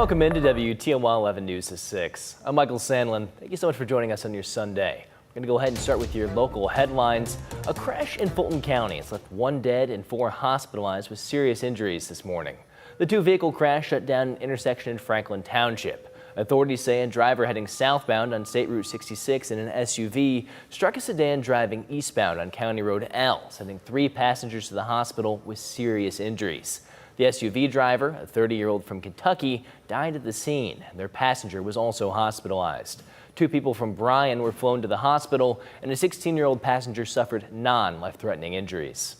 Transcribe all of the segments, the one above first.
Welcome into WTOL 11 News at 6. I'm Michael Sandlin. Thank you so much for joining us on your Sunday. We're going to go ahead and start with your local headlines. A crash in Fulton County has left 1 dead and 4 hospitalized with serious injuries this morning. The 2-vehicle crash shut down an intersection in Franklin Township. Authorities say a driver heading southbound on State Route 66 in an SUV struck a sedan driving eastbound on County Road L, sending 3 passengers to the hospital with serious injuries. The SUV driver, a 30-year-old from Kentucky, died at the scene. Their passenger was also hospitalized. 2 people from Bryan were flown to the hospital, and a 16-year-old passenger suffered non-life-threatening injuries.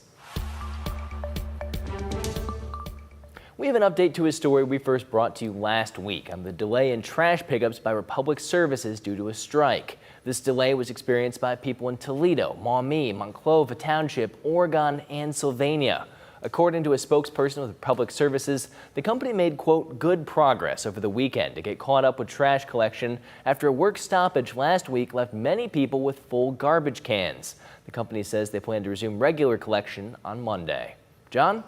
We have an update to a story we first brought to you last week on the delay in trash pickups by Republic Services due to a strike. This delay was experienced by people in Toledo, Maumee, Monclova Township, Oregon, and Sylvania. According to a spokesperson with Republic Services, the company made, quote, good progress over the weekend to get caught up with trash collection after a work stoppage last week left many people with full garbage cans. The company says they plan to resume regular collection on Monday. John?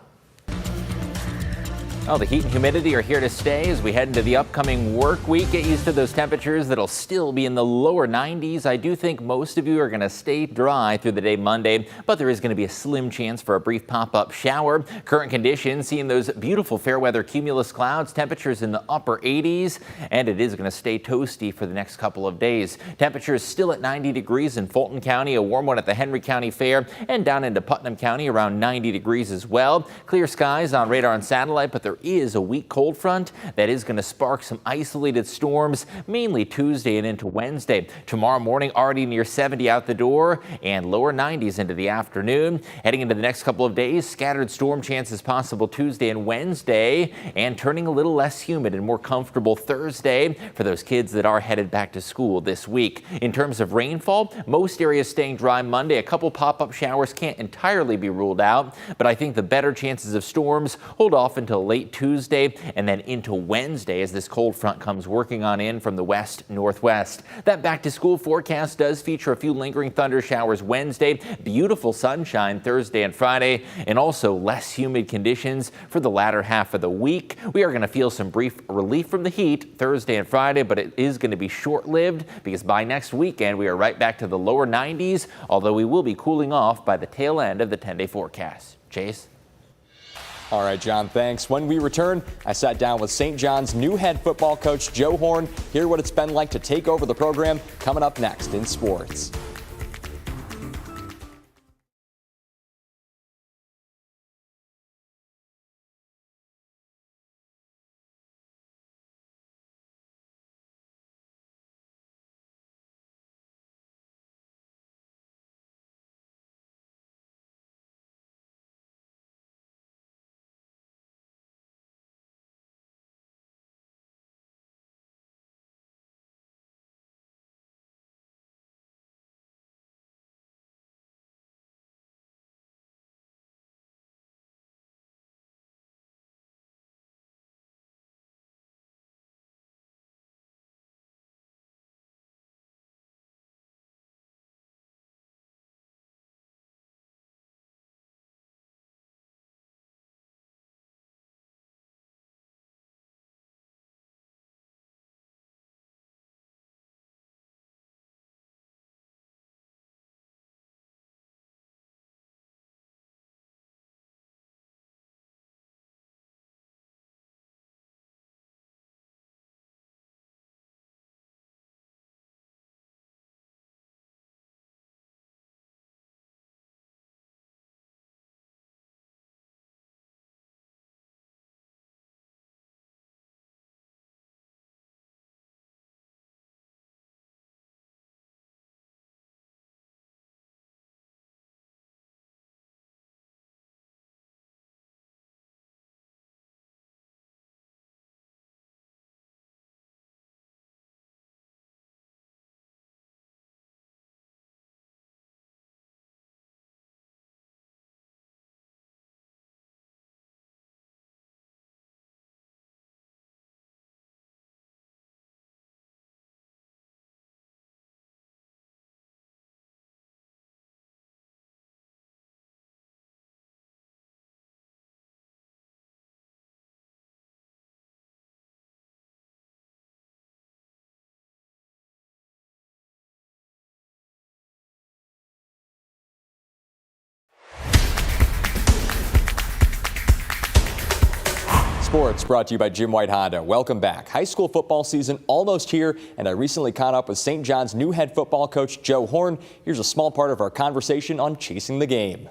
Well, the heat and humidity are here to stay as we head into the upcoming work week. Get used to those temperatures that'll still be in the lower 90s. I do think most of you are going to stay dry through the day Monday, but there is going to be a slim chance for a brief pop-up shower. Current conditions, seeing those beautiful fair weather cumulus clouds, temperatures in the upper 80s, and it is going to stay toasty for the next couple of days. Temperatures still at 90 degrees in Fulton County, a warm one at the Henry County Fair, and down into Putnam County around 90 degrees as well. Clear skies on radar and satellite, but there is a weak cold front that is going to spark some isolated storms, mainly Tuesday and into Wednesday. Tomorrow morning already near 70 out the door and lower 90s into the afternoon. Heading into the next couple of days, scattered storm chances possible Tuesday and Wednesday, and turning a little less humid and more comfortable Thursday for those kids that are headed back to school this week. In terms of rainfall, most areas staying dry Monday. A couple pop-up showers can't entirely be ruled out, but I think the better chances of storms hold off until late Tuesday and then into Wednesday as this cold front comes working on in from the west-northwest. That back to school forecast does feature a few lingering thunder showers Wednesday, beautiful sunshine Thursday and Friday, and also less humid conditions for the latter half of the week. We are going to feel some brief relief from the heat Thursday and Friday, but it is going to be short-lived because by next weekend we are right back to the lower 90s, although we will be cooling off by the tail end of the 10-day forecast. Chase? All right, John, thanks. When we return, I sat down with St. John's new head football coach, Joe Horn. Hear what it's been like to take over the program. Coming up next in sports. Sports brought to you by Jim White Honda. Welcome back. High school football season almost here, and I recently caught up with St. John's new head football coach, Joe Horn. Here's a small part of our conversation on chasing the game.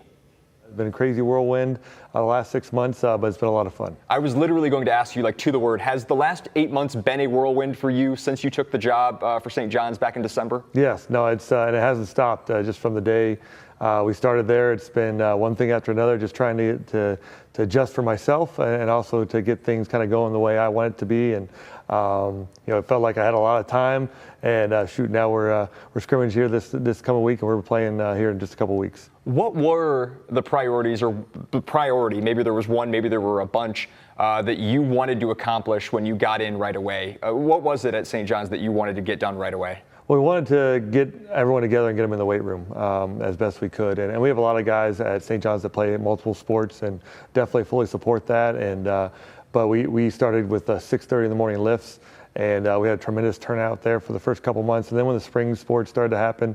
It's been a crazy whirlwind the last 6 months, but it's been a lot of fun. I was literally going to ask you, like, to the word, has the last 8 months been a whirlwind for you since you took the job for St. John's back in December? Yes, no, it's and it hasn't stopped just from the day we started there. It's been one thing after another, just trying to adjust for myself and also to get things kind of going the way I want it to be. And it felt like I had a lot of time. And shoot, now we're scrimmage here this coming week, and we're playing here in just a couple weeks. What were the priorities, or the priority? Maybe there was one, maybe there were a bunch that you wanted to accomplish when you got in right away. What was it at St. John's that you wanted to get done right away? Well, we wanted to get everyone together and get them in the weight room as best we could. And we have a lot of guys at St. John's that play multiple sports and definitely fully support that. And but we started with 6:30 in the morning lifts. And we had a tremendous turnout there for the first couple months. And then when the spring sports started to happen,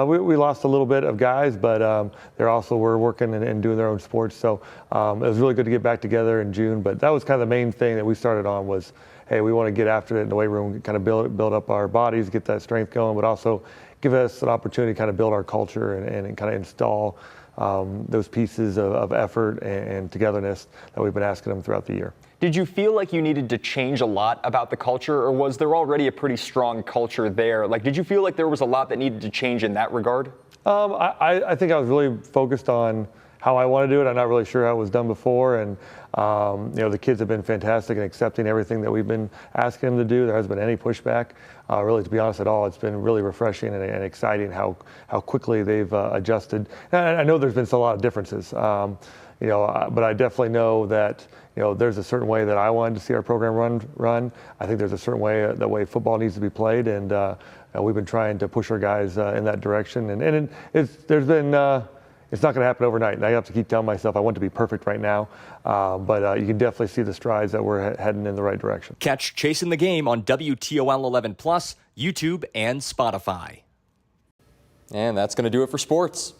we lost a little bit of guys, but they also were working and doing their own sports. So it was really good to get back together in June. But that was kind of the main thing that we started on was, hey, we want to get after it in the weight room, kind of build up our bodies, get that strength going, but also give us an opportunity to kind of build our culture and kind of install those pieces of effort and togetherness that we've been asking them throughout the year. Did you feel like you needed to change a lot about the culture, or was there already a pretty strong culture there? Like, did you feel like there was a lot that needed to change in that regard? I think I was really focused on how I want to do it. I'm not really sure how it was done before. And, the kids have been fantastic in accepting everything that we've been asking them to do. There hasn't been any pushback, really, to be honest, at all. It's been really refreshing and exciting how quickly they've adjusted. And I know there's been a lot of differences, but I definitely know that, there's a certain way that I wanted to see our program run. I think there's a certain way, the way football needs to be played. And we've been trying to push our guys in that direction. And it's not going to happen overnight, and I have to keep telling myself I want to be perfect right now. But you can definitely see the strides that we're heading in the right direction. Catch Chasing the Game on WTOL 11 Plus, YouTube, and Spotify. And that's going to do it for sports.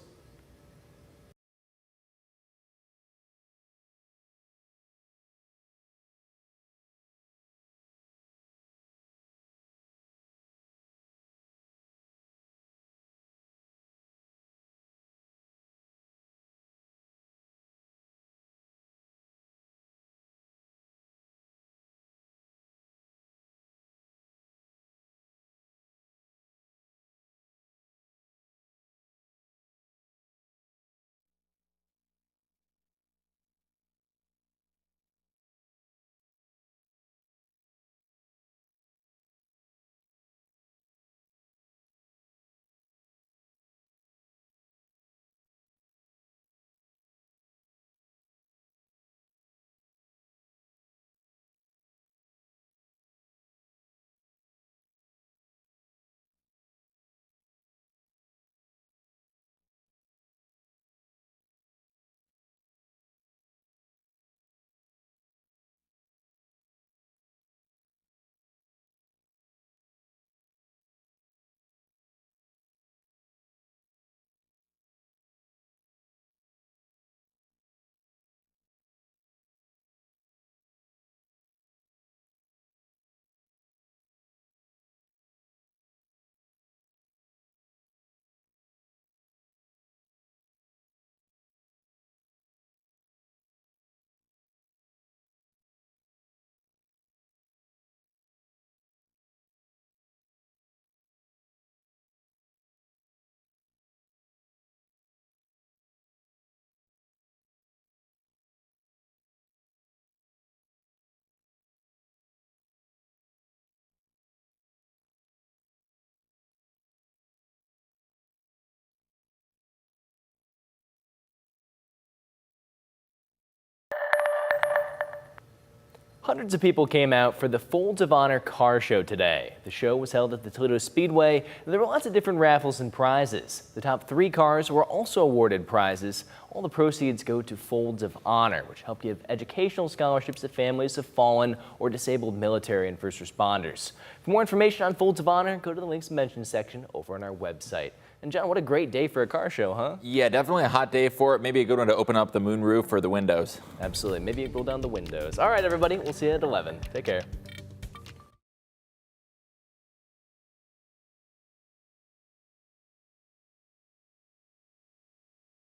Hundreds of people came out for the Folds of Honor car show today. The show was held at the Toledo Speedway, and there were lots of different raffles and prizes. The top 3 cars were also awarded prizes. All the proceeds go to Folds of Honor, which help give educational scholarships to families of fallen or disabled military and first responders. For more information on Folds of Honor, go to the links mentioned section over on our website. And John, what a great day for a car show, huh? Yeah, definitely a hot day for it. Maybe a good one to open up the moonroof or the windows. Absolutely. Maybe roll down the windows. All right, everybody. We'll see you at 11. Take care.